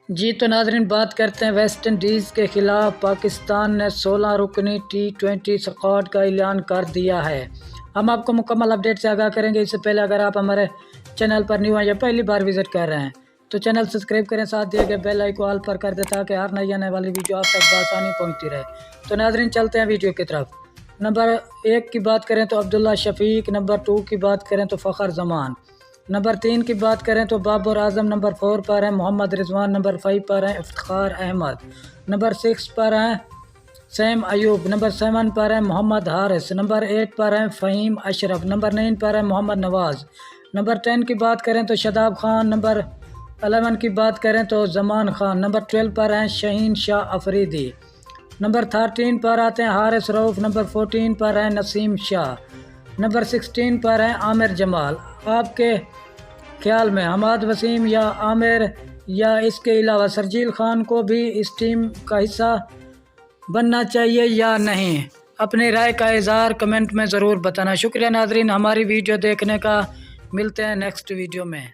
جی تو ناظرین بات کرتے ہیں ویسٹ انڈیز کے خلاف پاکستان نے 16 رکنی T20 اسکواڈ کا اعلان کر دیا ہے۔ ہم آپ کو مکمل اپڈیٹ سے آگاہ کریں گے۔ اس سے پہلے اگر آپ ہمارے چینل پر نیو ہیں یا پہلی بار وزٹ کر رہے ہیں تو چینل سبسکرائب کریں، ساتھ دیے گئے بیل آئیکن آل پر کر دیں تاکہ ہر نئی آنے والی ویڈیو آپ تک بآسانی پہنچتی رہے۔ تو ناظرین چلتے ہیں ویڈیو کی طرف۔ نمبر 1 کی بات کریں تو عبداللہ شفیق، نمبر 2 کی بات کریں تو فخر زمان، نمبر 3 کی بات کریں تو بابر اعظم، نمبر 4 پر ہیں محمد رضوان، نمبر 5 پر ہیں افتخار احمد، نمبر 6 پر ہیں سیم ایوب، نمبر 7 پر ہیں محمد حارث، نمبر 8 پر ہیں فہیم اشرف، نمبر 9 پر ہیں محمد نواز، نمبر 10 کی بات کریں تو شاداب خان، نمبر 11 کی بات کریں تو زمان خان، نمبر 12 پر ہیں شہین شاہ افریدی، نمبر 13 پر آتے ہیں حارث رؤف، نمبر 14 پر ہیں نسیم شاہ، نمبر 16 پر ہیں عامر جمال۔ آپ کے خیال میں حماد وسیم یا عامر یا اس کے علاوہ شرجیل خان کو بھی اس ٹیم کا حصہ بننا چاہیے یا نہیں؟ اپنی رائے کا اظہار کمنٹ میں ضرور بتانا۔ شکریہ ناظرین ہماری ویڈیو دیکھنے کا، ملتے ہیں نیکسٹ ویڈیو میں۔